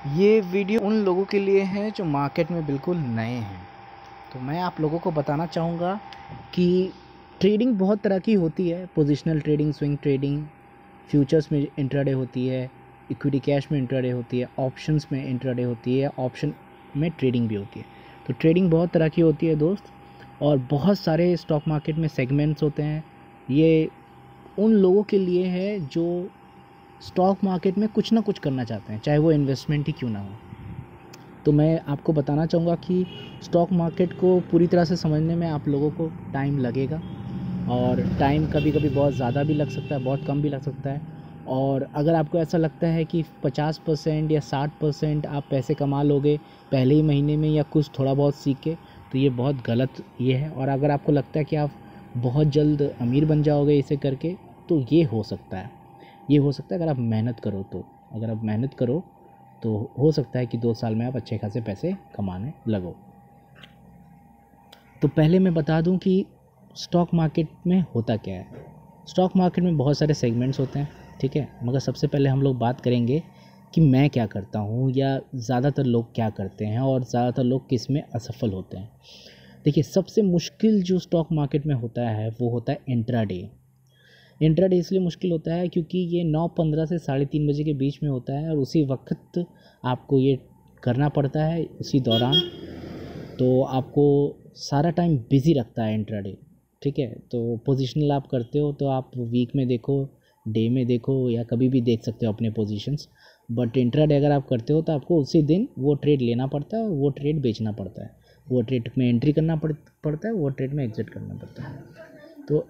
ये वीडियो उन लोगों के लिए है जो मार्केट में बिल्कुल नए हैं। तो मैं आप लोगों को बताना चाहूँगा कि ट्रेडिंग बहुत तरह की होती है। Positional trading, swing trading, futures में इंट्राडे होती है, इक्विटी कैश में इंट्राडे होती है, ऑप्शंस में इंट्राडे होती है, ऑप्शन में ट्रेडिंग भी होती है। तो ट्रेडिंग बहुत तरह की होती है दोस्त, और बहुत सारे स्टॉक मार्केट में सेगमेंट्स होते हैं। ये उन लोगों के लिए है जो स्टॉक मार्केट में कुछ ना कुछ करना चाहते हैं, चाहे वो इन्वेस्टमेंट ही क्यों ना हो। तो मैं आपको बताना चाहूँगा कि स्टॉक मार्केट को पूरी तरह से समझने में आप लोगों को टाइम लगेगा, और टाइम कभी कभी बहुत ज़्यादा भी लग सकता है, बहुत कम भी लग सकता है। और अगर आपको ऐसा लगता है कि 50% या 60% आप पैसे कमा लोगे पहले ही महीने में या कुछ थोड़ा बहुत सीख के, तो ये बहुत गलत ये है। और अगर आपको लगता है कि आप बहुत जल्द अमीर बन जाओगे इसे करके, तो ये हो सकता है, ये हो सकता है अगर आप मेहनत करो तो। अगर आप मेहनत करो तो हो सकता है कि 2 साल में आप अच्छे खासे पैसे कमाने लगो। तो पहले मैं बता दूं कि स्टॉक मार्केट में होता क्या है। स्टॉक मार्केट में बहुत सारे सेगमेंट्स होते हैं, ठीक है। मगर सबसे पहले हम लोग बात करेंगे कि मैं क्या करता हूँ या ज़्यादातर लोग क्या करते हैं और ज़्यादातर लोग किस में असफल होते हैं। देखिए, सबसे मुश्किल जो स्टॉक मार्केट में होता है वो होता है इंट्राडे। इंट्राडे इसलिए मुश्किल होता है क्योंकि ये 9:15 से 3:30 बजे के बीच में होता है, और उसी वक्त आपको ये करना पड़ता है उसी दौरान। तो आपको सारा टाइम बिज़ी रखता है इंट्राडे, ठीक है। तो पोजिशनल आप करते हो तो आप वीक में देखो, डे में देखो, या कभी भी देख सकते हो अपने पोजीशंस। बट इंट्राडे अगर आप करते हो तो आपको उसी दिन वो ट्रेड लेना पड़ता है और वो ट्रेड बेचना पड़ता है, वो ट्रेड में एंट्री करना पड़ता है, वो ट्रेड में एग्जिट करना पड़ता है। तो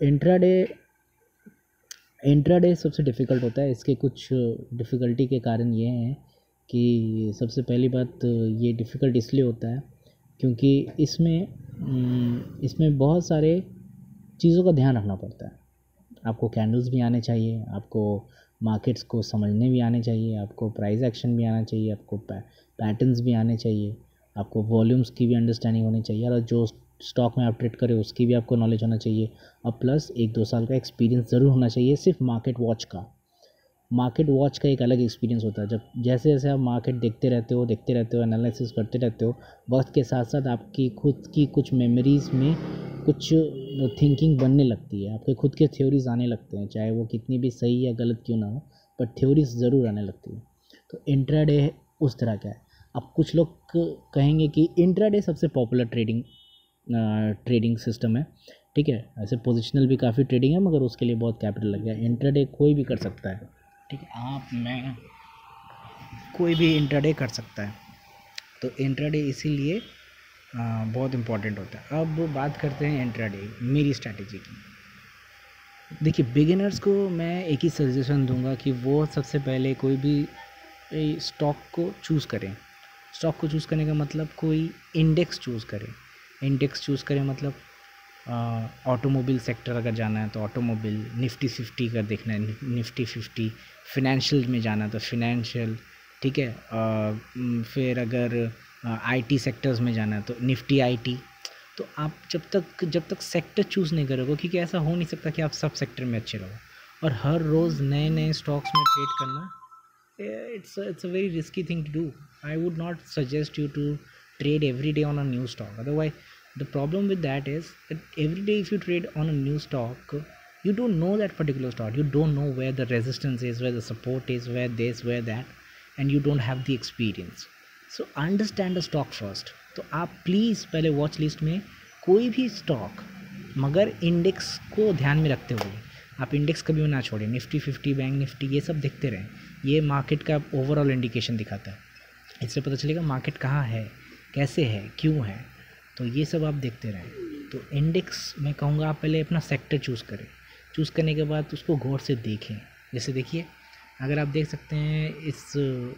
इंट्राडे सबसे डिफ़िकल्ट होता है। इसके कुछ डिफ़िकल्टी के कारण ये हैं कि सबसे पहली बात, ये डिफ़िकल्ट इसलिए होता है क्योंकि इसमें बहुत सारे चीज़ों का ध्यान रखना पड़ता है। आपको कैंडल्स भी आने चाहिए, आपको मार्केट्स को समझने भी आने चाहिए, आपको प्राइस एक्शन भी आना चाहिए, आपको पैटर्न्स भी आने चाहिए, आपको वॉल्यूम्स की भी अंडरस्टैंडिंग होनी चाहिए, और जो स्टॉक में आप ट्रेड करें उसकी भी आपको नॉलेज होना चाहिए। और प्लस 1-2 साल का एक्सपीरियंस ज़रूर होना चाहिए सिर्फ मार्केट वॉच का एक अलग एक्सपीरियंस होता है। जब जैसे जैसे आप मार्केट देखते रहते हो, एनालिसिस करते रहते हो, वक्त के साथ साथ आपकी खुद की कुछ मेमोरीज़ में कुछ थिंकिंग बनने लगती है, आपके खुद के थ्योरीज आने लगते हैं, चाहे वो कितनी भी सही या गलत क्यों ना हो, पर थ्योरीज ज़रूर आने लगती है। तो इंट्राडे उस तरह का है। अब कुछ लोग कहेंगे कि इंट्राडे सबसे पॉपुलर ट्रेडिंग सिस्टम है, ठीक है। ऐसे पोजिशनल भी काफ़ी ट्रेडिंग है, मगर उसके लिए बहुत कैपिटल लग गया। इंट्राडे कोई भी कर सकता है, ठीक है। मैं कोई भी इंट्राडे कर सकता है। तो इंट्राडे इसीलिए बहुत इम्पॉर्टेंट होता है। अब बात करते हैं इंट्राडे मेरी स्ट्रैटेजी की। देखिए, बिगिनर्स को मैं एक ही सजेशन दूंगा कि वो सबसे पहले कोई भी स्टॉक को चूज़ करें। स्टॉक को चूज़ करने का मतलब कोई इंडेक्स चूज़ करें। इंडेक्स चूज़ करें मतलब ऑटोमोबाइल सेक्टर अगर जाना है तो ऑटोमोबाइल, निफ्टी 50 का देखना है निफ्टी 50, फिनेंशियल में जाना है तो फिनेंशियल, ठीक है। फिर अगर आईटी सेक्टर्स में जाना है तो निफ्टी आईटी। तो आप जब तक सेक्टर चूज़ नहीं करोगे, क्योंकि ऐसा हो नहीं सकता कि आप सब सेक्टर में अच्छे रहो और हर रोज़ नए नए स्टॉक्स में ट्रेड करना, it's a very risky thing to do. I would not suggest you to trade every day on a new stock. Otherwise, the problem with that is that every day if you trade on a new stock, you don't know that particular stock. You don't know where the resistance is, where the support is, where this, where that, and you don't have the experience. So understand the stock first. तो आप please पहले watch list में कोई भी stock, मगर index को ध्यान में रखते हुए, आप इंडेक्स कभी ना छोड़ें। निफ्टी 50, बैंक निफ्टी, ये सब देखते रहें। ये मार्केट का ओवरऑल इंडिकेशन दिखाता है, इससे पता चलेगा मार्केट कहाँ है, कैसे है, क्यों है। तो ये सब आप देखते रहें। तो इंडेक्स मैं कहूँगा आप पहले अपना सेक्टर चूज़ करें। चूज़ करने के बाद उसको गौर से देखें। जैसे देखिए, अगर आप देख सकते हैं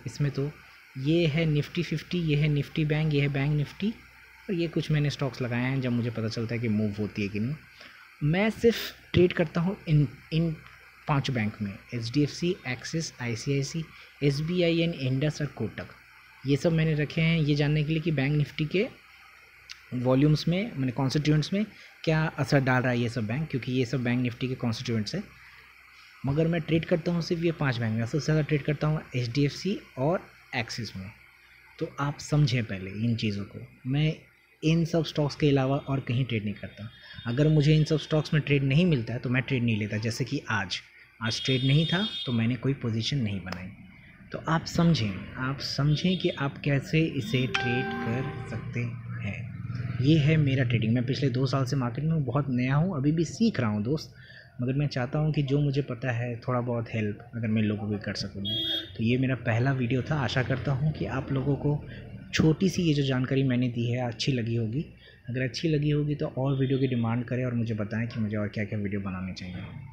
इसमें तो ये है निफ्टी 50, ये है निफ्टी बैंक, ये है बैंक निफ्टी, और ये कुछ मैंने स्टॉक्स लगाए हैं जब मुझे पता चलता है कि मूव होती है कि नहीं। मैं सिर्फ ट्रेड करता हूँ इन 5 बैंक में, HDFC, axis, ICICI, SBI and Indus और कोटक। ये सब मैंने रखे हैं ये जानने के लिए कि बैंक निफ्टी के वॉल्यूम्स में, मैंने कॉन्स्टिट्यूएंट्स में क्या असर डाल रहा है ये सब बैंक, क्योंकि ये सब बैंक निफ्टी के कॉन्स्टिट्यूएंट्स है। मगर मैं ट्रेड करता हूँ सिर्फ ये 5 बैंक में। सबसे ज़्यादा ट्रेड करता हूँ HDFC और एक्सिस में, तो आप समझें पहले इन चीज़ों को। मैं इन सब स्टॉक्स के अलावा और कहीं ट्रेड नहीं करता। अगर मुझे इन सब स्टॉक्स में ट्रेड नहीं मिलता है तो मैं ट्रेड नहीं लेता। जैसे कि आज ट्रेड नहीं था तो मैंने कोई पोजीशन नहीं बनाई। तो आप समझें कि आप कैसे इसे ट्रेड कर सकते हैं। ये है मेरा ट्रेडिंग। मैं पिछले 2 साल से मार्केट में बहुत नया हूँ, अभी भी सीख रहा हूँ दोस्त, मगर मैं चाहता हूँ कि जो मुझे पता है थोड़ा बहुत हेल्प अगर मैं लोगों को कर सकूँ। तो ये मेरा पहला वीडियो था। आशा करता हूँ कि आप लोगों को छोटी सी ये जो जानकारी मैंने दी है अच्छी लगी होगी। अगर अच्छी लगी होगी तो और वीडियो की डिमांड करें और मुझे बताएं कि मुझे और क्या क्या वीडियो बनाने चाहिए।